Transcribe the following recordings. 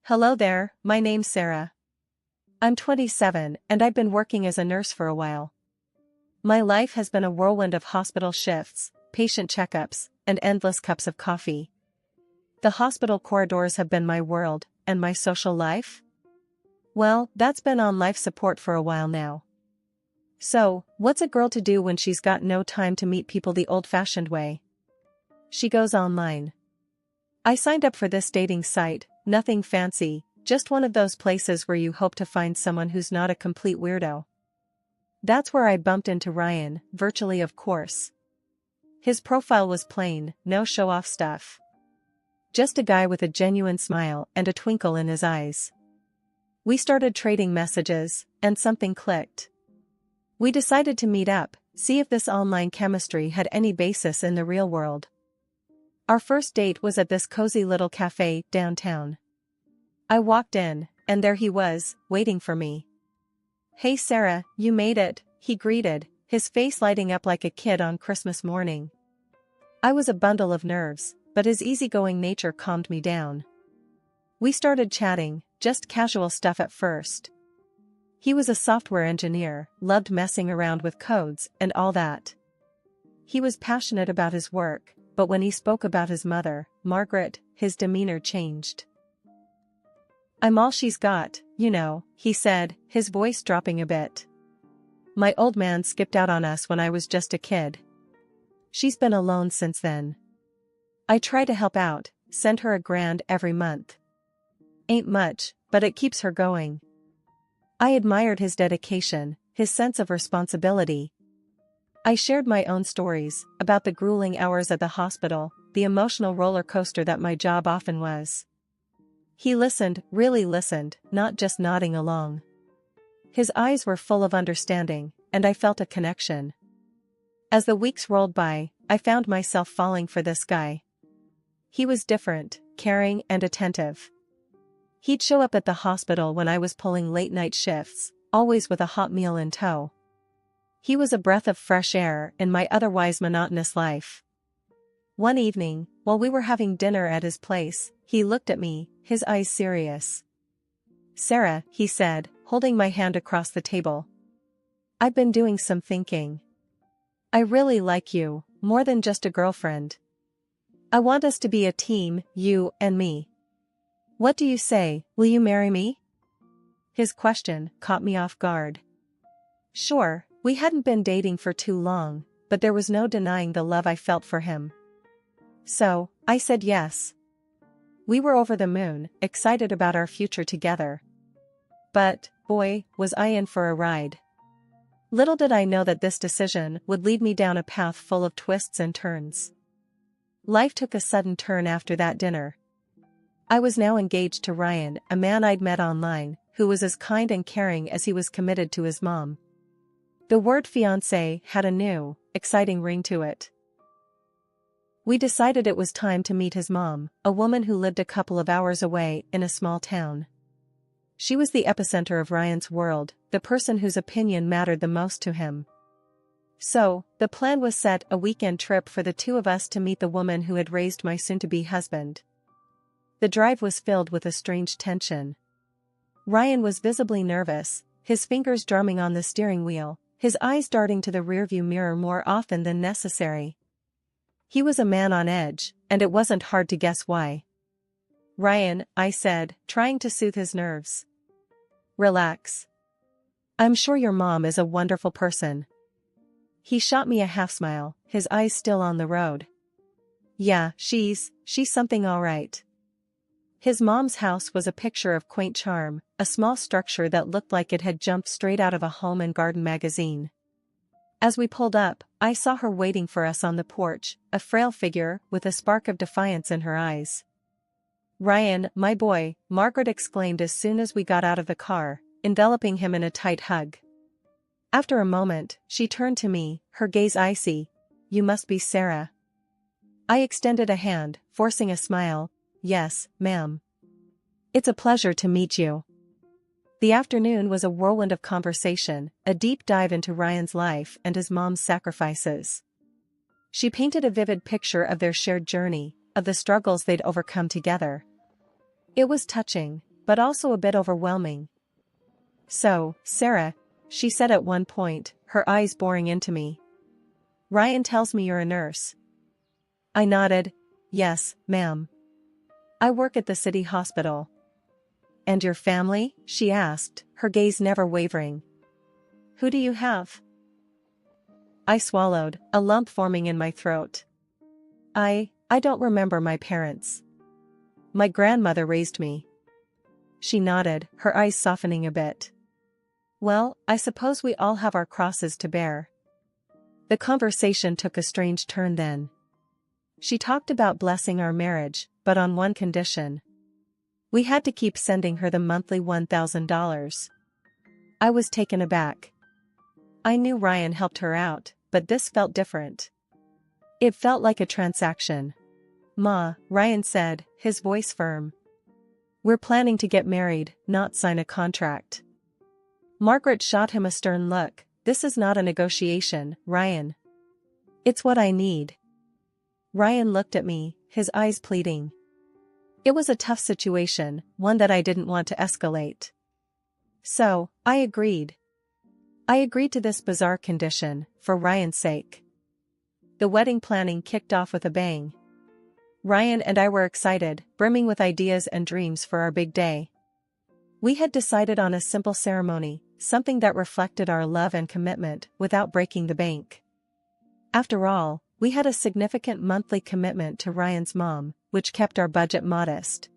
Hello there, my name's Sarah. I'm 27 and I've been working as a nurse for a while. My life has been a whirlwind of hospital shifts, patient checkups, and endless cups of coffee. The hospital corridors have been my world, and my social life? Well, that's been on life support for a while now. So, what's a girl to do when she's got no time to meet people the old-fashioned way? She goes online. I signed up for this dating site, nothing fancy, just one of those places where you hope to find someone who's not a complete weirdo. That's where I bumped into Ryan, virtually of course. His profile was plain, no show-off stuff. Just a guy with a genuine smile and a twinkle in his eyes. We started trading messages, and something clicked. We decided to meet up, see if this online chemistry had any basis in the real world. Our first date was at this cozy little cafe downtown. I walked in, and there he was, waiting for me. "Hey Sarah, you made it," he greeted, his face lighting up like a kid on Christmas morning. I was a bundle of nerves, but his easygoing nature calmed me down. We started chatting, just casual stuff at first. He was a software engineer, loved messing around with codes and all that. He was passionate about his work, but when he spoke about his mother, Margaret, his demeanor changed. "I'm all she's got, you know," he said, his voice dropping a bit. "My old man skipped out on us when I was just a kid. She's been alone since then. I try to help out, send her $1,000 every month. Ain't much, but it keeps her going." I admired his dedication, his sense of responsibility. I shared my own stories, about the grueling hours at the hospital, the emotional roller coaster that my job often was. He listened, really listened, not just nodding along. His eyes were full of understanding, and I felt a connection. As the weeks rolled by, I found myself falling for this guy. He was different, caring and attentive. He'd show up at the hospital when I was pulling late-night shifts, always with a hot meal in tow. He was a breath of fresh air in my otherwise monotonous life. One evening, while we were having dinner at his place, he looked at me, his eyes serious. "Sarah," he said, holding my hand across the table. "I've been doing some thinking. I really like you, more than just a girlfriend. I want us to be a team, you and me. What do you say, will you marry me?" His question caught me off guard. Sure, we hadn't been dating for too long, but there was no denying the love I felt for him. So, I said yes. We were over the moon, excited about our future together. But, boy, was I in for a ride. Little did I know that this decision would lead me down a path full of twists and turns. Life took a sudden turn after that dinner. I was now engaged to Ryan, a man I'd met online, who was as kind and caring as he was committed to his mom. The word fiancé had a new, exciting ring to it. We decided it was time to meet his mom, a woman who lived a couple of hours away in a small town. She was the epicenter of Ryan's world, the person whose opinion mattered the most to him. So, the plan was set: a weekend trip for the two of us to meet the woman who had raised my soon-to-be husband. The drive was filled with a strange tension. Ryan was visibly nervous, his fingers drumming on the steering wheel, his eyes darting to the rearview mirror more often than necessary. He was a man on edge, and it wasn't hard to guess why. "Ryan," I said, trying to soothe his nerves. "Relax. I'm sure your mom is a wonderful person." He shot me a half-smile, his eyes still on the road. "Yeah, she's something all right." His mom's house was a picture of quaint charm, a small structure that looked like it had jumped straight out of a home and garden magazine. As we pulled up, I saw her waiting for us on the porch, a frail figure with a spark of defiance in her eyes. "Ryan, my boy," Margaret exclaimed as soon as we got out of the car, enveloping him in a tight hug. After a moment, she turned to me, her gaze icy. "You must be Sarah." I extended a hand, forcing a smile. "Yes, ma'am. It's a pleasure to meet you." The afternoon was a whirlwind of conversation, a deep dive into Ryan's life and his mom's sacrifices. She painted a vivid picture of their shared journey, of the struggles they'd overcome together. It was touching, but also a bit overwhelming. "So, Sarah," she said at one point, her eyes boring into me. "Ryan tells me you're a nurse." I nodded. "Yes, ma'am. I work at the city hospital." "And your family?" she asked, her gaze never wavering. "Who do you have?" I swallowed, a lump forming in my throat. I don't remember my parents. My grandmother raised me." She nodded, her eyes softening a bit. "Well, I suppose we all have our crosses to bear." The conversation took a strange turn then. She talked about blessing our marriage, but on one condition. We had to keep sending her the monthly $1,000. I was taken aback. I knew Ryan helped her out, but this felt different. It felt like a transaction. "Ma," Ryan said, his voice firm. "We're planning to get married, not sign a contract." Margaret shot him a stern look. "This is not a negotiation, Ryan. It's what I need." Ryan looked at me, his eyes pleading. It was a tough situation, one that I didn't want to escalate. So, I agreed. I agreed to this bizarre condition, for Ryan's sake. The wedding planning kicked off with a bang. Ryan and I were excited, brimming with ideas and dreams for our big day. We had decided on a simple ceremony, something that reflected our love and commitment without breaking the bank. After all, we had a significant monthly commitment to Ryan's mom, which kept our budget modest.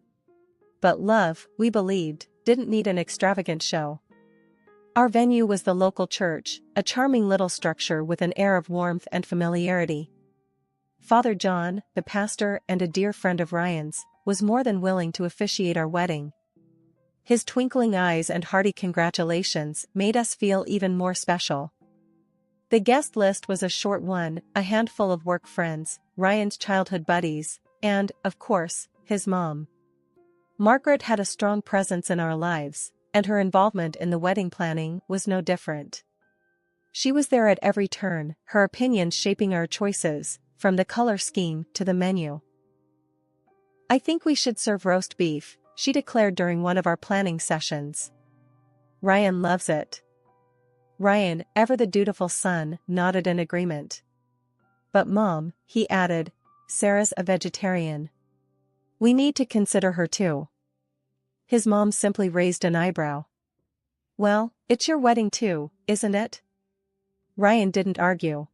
But love, we believed, didn't need an extravagant show. Our venue was the local church, a charming little structure with an air of warmth and familiarity. Father John, the pastor and a dear friend of Ryan's, was more than willing to officiate our wedding. His twinkling eyes and hearty congratulations made us feel even more special. The guest list was a short one, a handful of work friends, Ryan's childhood buddies, and, of course, his mom. Margaret had a strong presence in our lives, and her involvement in the wedding planning was no different. She was there at every turn, her opinions shaping our choices, from the color scheme to the menu. "I think we should serve roast beef," she declared during one of our planning sessions. "Ryan loves it." Ryan, ever the dutiful son, nodded in agreement. "But Mom," he added, "Sarah's a vegetarian. We need to consider her too." His mom simply raised an eyebrow. "Well, it's your wedding too, isn't it?" Ryan didn't argue.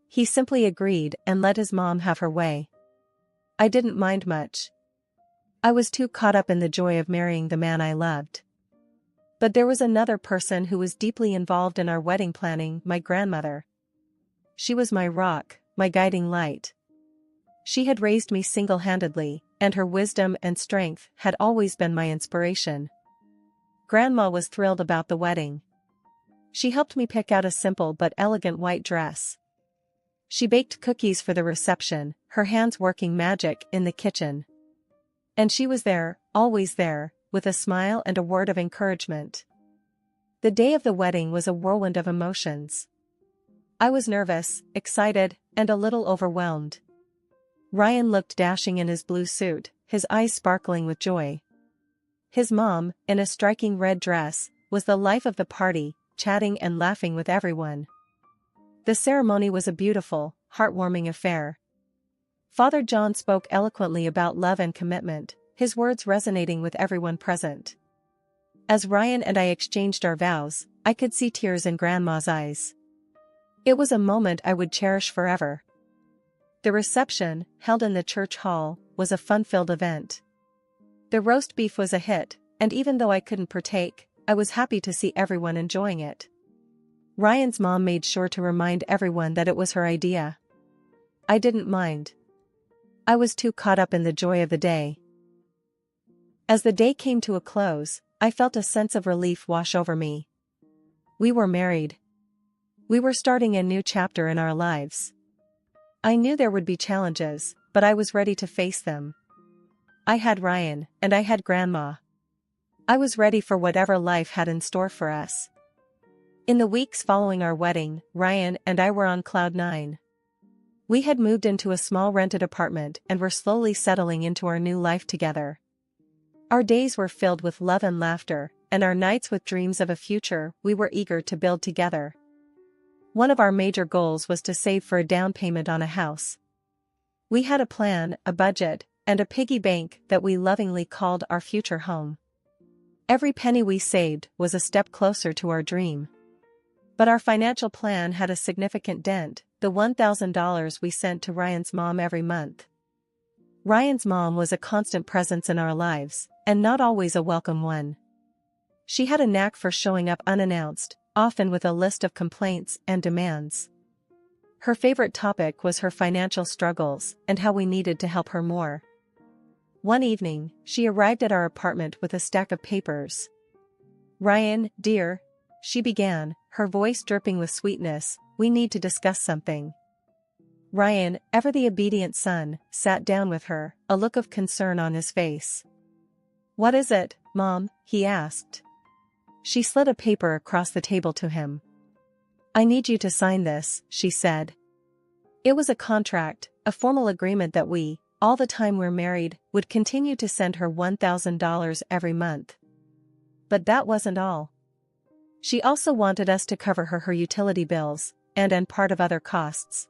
He simply agreed and let his mom have her way. I didn't mind much. I was too caught up in the joy of marrying the man I loved. But there was another person who was deeply involved in our wedding planning, my grandmother. She was my rock, my guiding light. She had raised me single-handedly, and her wisdom and strength had always been my inspiration. Grandma was thrilled about the wedding. She helped me pick out a simple but elegant white dress. She baked cookies for the reception, her hands working magic in the kitchen. And she was there, always there, with a smile and a word of encouragement. The day of the wedding was a whirlwind of emotions. I was nervous, excited, and a little overwhelmed. Ryan looked dashing in his blue suit, his eyes sparkling with joy. His mom, in a striking red dress, was the life of the party, chatting and laughing with everyone. The ceremony was a beautiful, heartwarming affair. Father John spoke eloquently about love and commitment, his words resonating with everyone present. As Ryan and I exchanged our vows, I could see tears in Grandma's eyes. It was a moment I would cherish forever. The reception, held in the church hall, was a fun-filled event. The roast beef was a hit, and even though I couldn't partake, I was happy to see everyone enjoying it. Ryan's mom made sure to remind everyone that it was her idea. I didn't mind. I was too caught up in the joy of the day. As the day came to a close, I felt a sense of relief wash over me. We were married. We were starting a new chapter in our lives. I knew there would be challenges, but I was ready to face them. I had Ryan, and I had Grandma. I was ready for whatever life had in store for us. In the weeks following our wedding, Ryan and I were on cloud nine. We had moved into a small rented apartment and were slowly settling into our new life together. Our days were filled with love and laughter, and our nights with dreams of a future we were eager to build together. One of our major goals was to save for a down payment on a house. We had a plan, a budget, and a piggy bank that we lovingly called our future home. Every penny we saved was a step closer to our dream. But our financial plan had a significant dent: the $1,000 we sent to Ryan's mom every month. Ryan's mom was a constant presence in our lives, and not always a welcome one. She had a knack for showing up unannounced, often with a list of complaints and demands. Her favorite topic was her financial struggles and how we needed to help her more. One evening, she arrived at our apartment with a stack of papers. "Ryan, dear," she began, her voice dripping with sweetness, "we need to discuss something." Ryan, ever the obedient son, sat down with her, a look of concern on his face. "What is it, Mom?" he asked. She slid a paper across the table to him. "I need you to sign this," she said. It was a contract, a formal agreement that we, all the time we're married, would continue to send her $1,000 every month. But that wasn't all. She also wanted us to cover her utility bills, and part of other costs.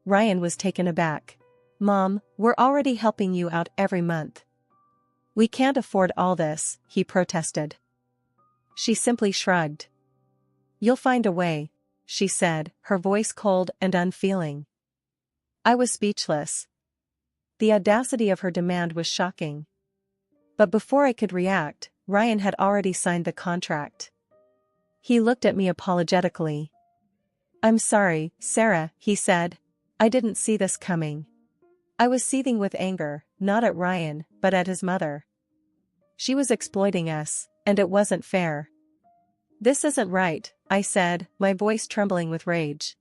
Ryan was taken aback. "Mom, we're already helping you out every month. We can't afford all this," he protested. She simply shrugged. "You'll find a way," she said, her voice cold and unfeeling. I was speechless. The audacity of her demand was shocking. But before I could react, Ryan had already signed the contract. He looked at me apologetically. "I'm sorry, Sarah," he said. "I didn't see this coming." I was seething with anger, not at Ryan, but at his mother. She was exploiting us, and it wasn't fair. "This isn't right," I said, my voice trembling with rage.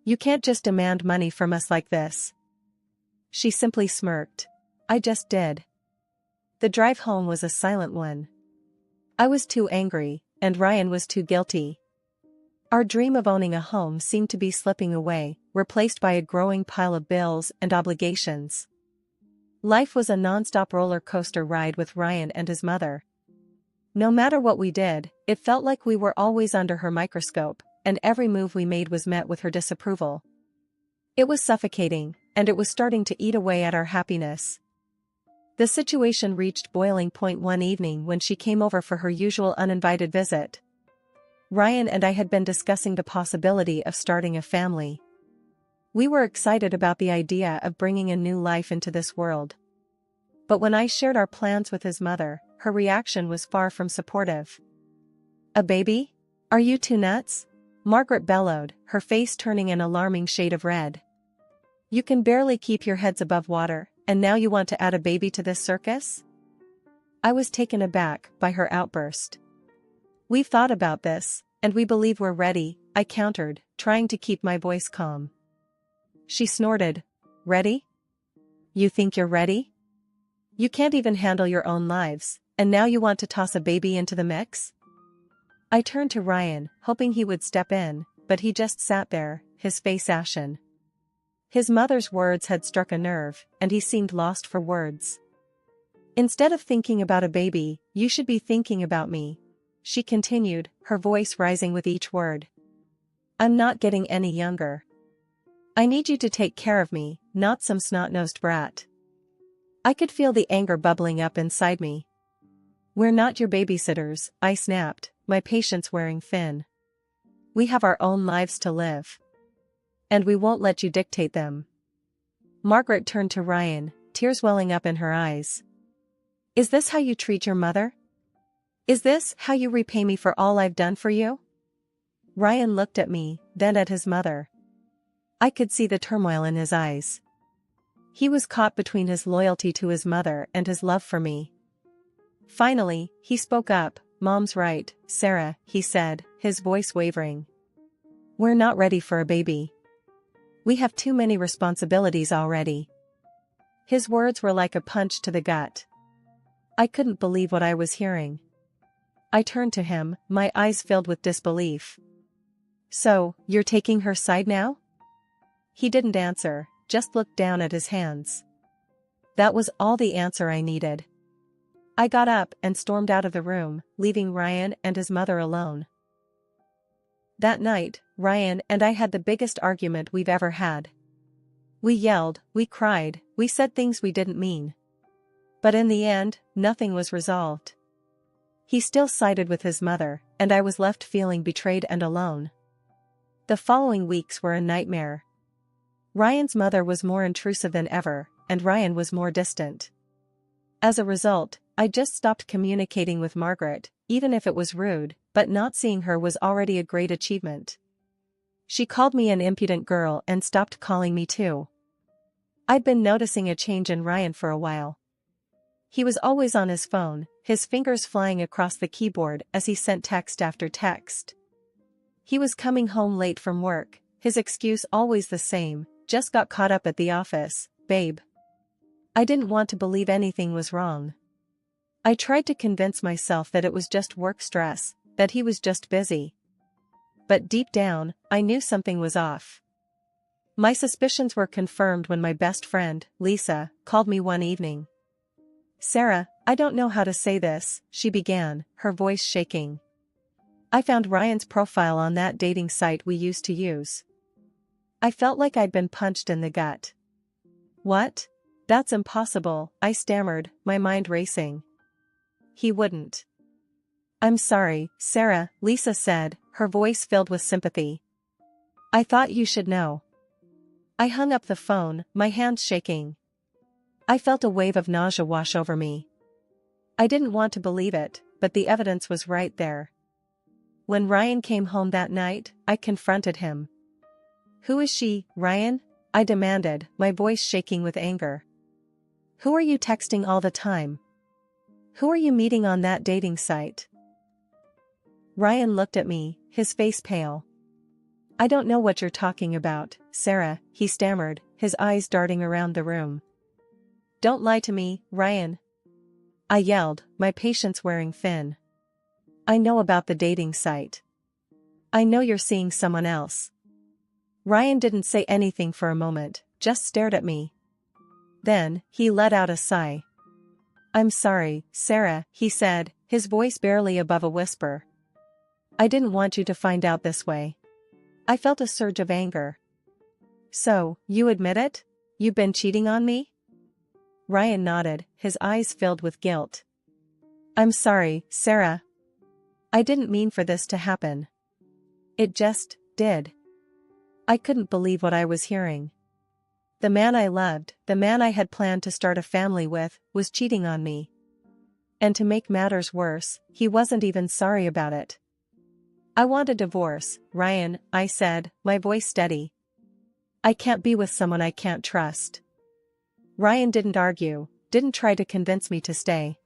"You can't just demand money from us like this." She simply smirked. "I just did." The drive home was a silent one. I was too angry, and Ryan was too guilty. Our dream of owning a home seemed to be slipping away, replaced by a growing pile of bills and obligations. Life was a non-stop roller coaster ride with Ryan and his mother. No matter what we did, it felt like we were always under her microscope, and every move we made was met with her disapproval. It was suffocating, and it was starting to eat away at our happiness. The situation reached boiling point one evening when she came over for her usual uninvited visit. Ryan and I had been discussing the possibility of starting a family. We were excited about the idea of bringing a new life into this world. But when I shared our plans with his mother, her reaction was far from supportive. "A baby? Are you two nuts?" Margaret bellowed, her face turning an alarming shade of red. "You can barely keep your heads above water, and now you want to add a baby to this circus?" I was taken aback by her outburst. "We've thought about this, and we believe we're ready," I countered, trying to keep my voice calm. She snorted. "Ready? You think you're ready? You can't even handle your own lives, and now you want to toss a baby into the mix?" I turned to Ryan, hoping he would step in, but he just sat there, his face ashen. His mother's words had struck a nerve, and he seemed lost for words. "Instead of thinking about a baby, you should be thinking about me," she continued, her voice rising with each word. "I'm not getting any younger. I need you to take care of me, not some snot-nosed brat." I could feel the anger bubbling up inside me. "We're not your babysitters," I snapped, my patience wearing thin. "We have our own lives to live. And we won't let you dictate them." Margaret turned to Ryan, tears welling up in her eyes. "Is this how you treat your mother? Is this how you repay me for all I've done for you?" Ryan looked at me, then at his mother. I could see the turmoil in his eyes. He was caught between his loyalty to his mother and his love for me. Finally, he spoke up. "Mom's right, Sarah," he said, his voice wavering. "We're not ready for a baby. We have too many responsibilities already." His words were like a punch to the gut. I couldn't believe what I was hearing. I turned to him, my eyes filled with disbelief. "So, you're taking her side now?" He didn't answer, just looked down at his hands. That was all the answer I needed. I got up and stormed out of the room, leaving Ryan and his mother alone. That night, Ryan and I had the biggest argument we've ever had. We yelled, we cried, we said things we didn't mean. But in the end, nothing was resolved. He still sided with his mother, and I was left feeling betrayed and alone. The following weeks were a nightmare. Ryan's mother was more intrusive than ever, and Ryan was more distant. As a result, I just stopped communicating with Margaret, even if it was rude, but not seeing her was already a great achievement. She called me an impudent girl and stopped calling me too. I'd been noticing a change in Ryan for a while. He was always on his phone, his fingers flying across the keyboard as he sent text after text. He was coming home late from work, his excuse always the same, just got caught up at the office, babe. I didn't want to believe anything was wrong. I tried to convince myself that it was just work stress, that he was just busy. But deep down, I knew something was off. My suspicions were confirmed when my best friend, Lisa, called me one evening. Sarah, I don't know how to say this, she began, her voice shaking. I found Ryan's profile on that dating site we used to use. I felt like I'd been punched in the gut. What? That's impossible, I stammered, my mind racing. He wouldn't. I'm sorry, Sarah, Lisa said, her voice filled with sympathy. I thought you should know. I hung up the phone, my hands shaking. I felt a wave of nausea wash over me. I didn't want to believe it, but the evidence was right there. When Ryan came home that night, I confronted him. Who is she, Ryan? I demanded, my voice shaking with anger. Who are you texting all the time? Who are you meeting on that dating site? Ryan looked at me, his face pale. I don't know what you're talking about, Sarah, he stammered, his eyes darting around the room. Don't lie to me, Ryan. I yelled, my patience wearing thin. I know about the dating site. I know you're seeing someone else. Ryan didn't say anything for a moment, just stared at me. Then, he let out a sigh. I'm sorry, Sarah, he said, his voice barely above a whisper. I didn't want you to find out this way. I felt a surge of anger. So, you admit it? You've been cheating on me? Ryan nodded, his eyes filled with guilt. I'm sorry, Sarah. I didn't mean for this to happen. It just did. I couldn't believe what I was hearing. The man I loved, the man I had planned to start a family with, was cheating on me. And to make matters worse, he wasn't even sorry about it. I want a divorce, Ryan, I said, my voice steady. I can't be with someone I can't trust. Ryan didn't argue, didn't try to convince me to stay.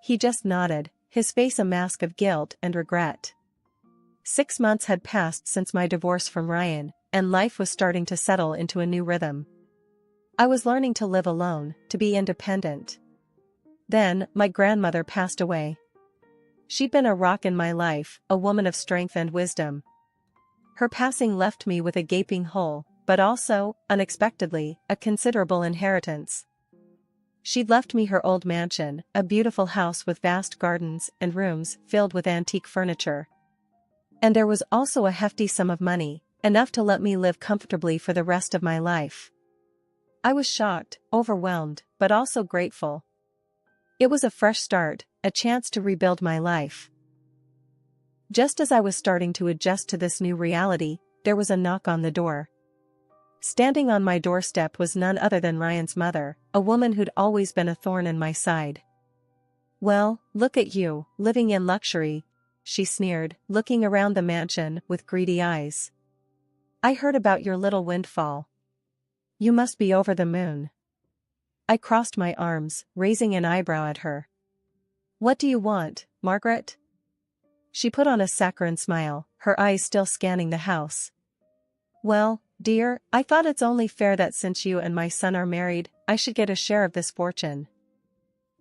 He just nodded, his face a mask of guilt and regret. 6 months had passed since my divorce from Ryan, and life was starting to settle into a new rhythm. I was learning to live alone, to be independent. Then, my grandmother passed away. She'd been a rock in my life, a woman of strength and wisdom. Her passing left me with a gaping hole, but also, unexpectedly, a considerable inheritance. She'd left me her old mansion, a beautiful house with vast gardens and rooms filled with antique furniture. And there was also a hefty sum of money, enough to let me live comfortably for the rest of my life. I was shocked, overwhelmed, but also grateful. It was a fresh start, a chance to rebuild my life. Just as I was starting to adjust to this new reality, there was a knock on the door. Standing on my doorstep was none other than Ryan's mother, a woman who'd always been a thorn in my side. Well, look at you, living in luxury, she sneered, looking around the mansion with greedy eyes. I heard about your little windfall. You must be over the moon. I crossed my arms, raising an eyebrow at her. What do you want, Margaret? She put on a saccharine smile, her eyes still scanning the house. Well, dear, I thought it's only fair that since you and my son are married, I should get a share of this fortune.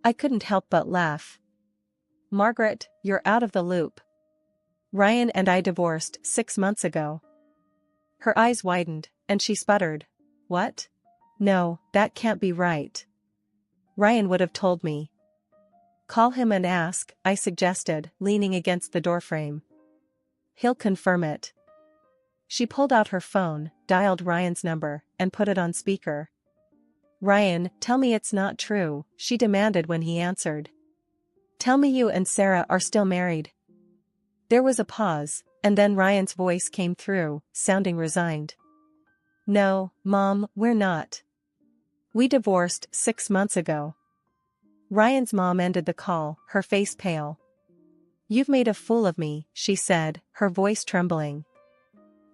I couldn't help but laugh. Margaret, you're out of the loop. Ryan and I divorced 6 months ago. Her eyes widened, and she sputtered. What? No, that can't be right. Ryan would have told me. Call him and ask, I suggested, leaning against the doorframe. He'll confirm it. She pulled out her phone, dialed Ryan's number, and put it on speaker. Ryan, tell me it's not true, she demanded when he answered. Tell me you and Sarah are still married. There was a pause, and then Ryan's voice came through, sounding resigned. No, Mom, we're not. We divorced 6 months ago. Ryan's mom ended the call, her face pale. You've made a fool of me, she said, her voice trembling.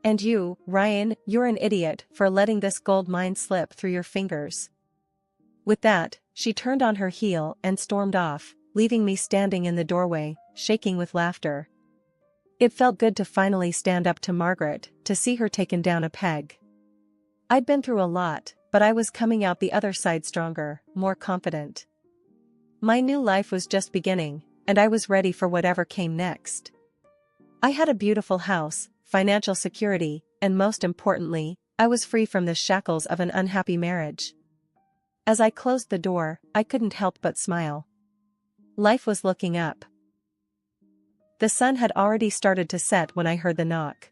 And you, Ryan, you're an idiot for letting this gold mine slip through your fingers. With that, she turned on her heel and stormed off, leaving me standing in the doorway, shaking with laughter. It felt good to finally stand up to Margaret, to see her taken down a peg. I'd been through a lot, but I was coming out the other side stronger, more confident. My new life was just beginning, and I was ready for whatever came next. I had a beautiful house, financial security, and most importantly, I was free from the shackles of an unhappy marriage. As I closed the door, I couldn't help but smile. Life was looking up. The sun had already started to set when I heard the knock.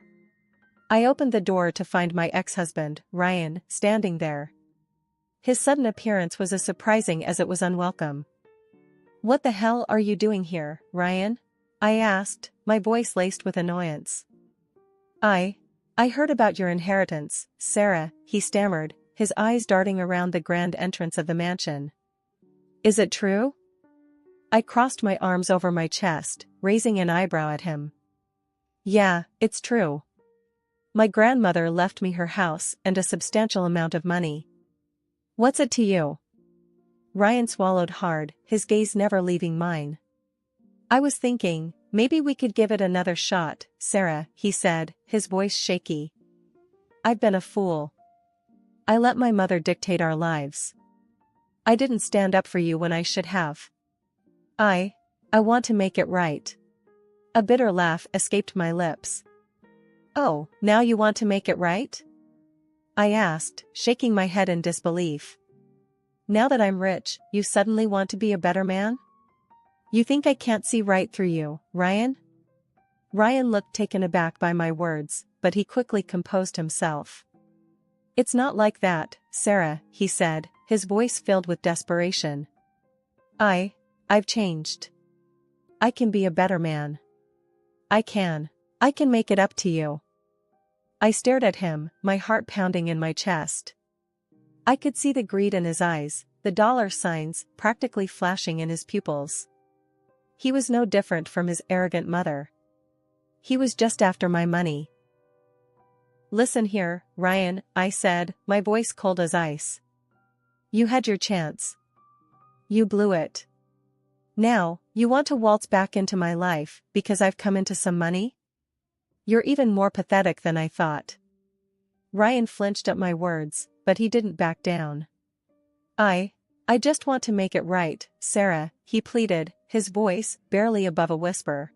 I opened the door to find my ex-husband, Ryan, standing there. His sudden appearance was as surprising as it was unwelcome. What the hell are you doing here, Ryan? I asked, my voice laced with annoyance. I heard about your inheritance, Sarah, he stammered, his eyes darting around the grand entrance of the mansion. Is it true? I crossed my arms over my chest, raising an eyebrow at him. Yeah, it's true. My grandmother left me her house and a substantial amount of money. What's it to you? Ryan swallowed hard, his gaze never leaving mine. I was thinking, maybe we could give it another shot, Sarah, he said, his voice shaky. I've been a fool. I let my mother dictate our lives. I didn't stand up for you when I should have. I want to make it right. A bitter laugh escaped my lips. Oh, now you want to make it right? I asked, shaking my head in disbelief. Now that I'm rich, you suddenly want to be a better man? You think I can't see right through you, Ryan? Ryan looked taken aback by my words, but he quickly composed himself. It's not like that, Sarah, he said, his voice filled with desperation. I've changed. I can be a better man. I can make it up to you. I stared at him, my heart pounding in my chest. I could see the greed in his eyes, the dollar signs practically flashing in his pupils. He was no different from his arrogant mother. He was just after my money. Listen here, Ryan, I said, my voice cold as ice. You had your chance. You blew it. Now, you want to waltz back into my life because I've come into some money? You're even more pathetic than I thought. Ryan flinched at my words, but he didn't back down. I just want to make it right, Sarah, he pleaded, his voice barely above a whisper.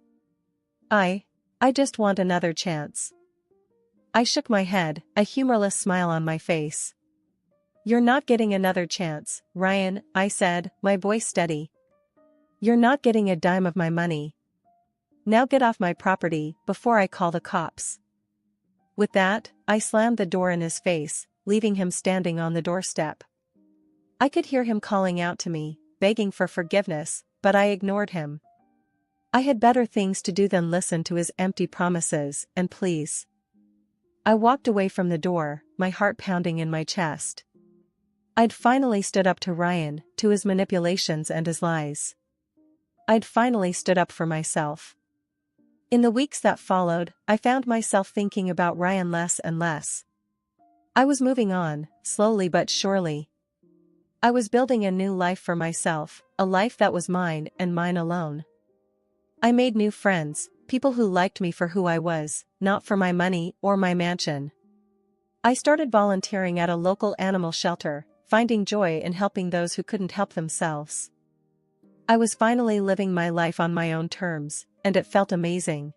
I just want another chance. I shook my head, a humorless smile on my face. You're not getting another chance, Ryan, I said, my voice steady. You're not getting a dime of my money. Now get off my property before I call the cops. With that, I slammed the door in his face, leaving him standing on the doorstep. I could hear him calling out to me, begging for forgiveness, but I ignored him. I had better things to do than listen to his empty promises and pleas. I walked away from the door, my heart pounding in my chest. I'd finally stood up to Ryan, to his manipulations and his lies. I'd finally stood up for myself. In the weeks that followed, I found myself thinking about Ryan less and less. I was moving on, slowly but surely. I was building a new life for myself, a life that was mine and mine alone. I made new friends, people who liked me for who I was, not for my money or my mansion. I started volunteering at a local animal shelter, finding joy in helping those who couldn't help themselves. I was finally living my life on my own terms, and it felt amazing.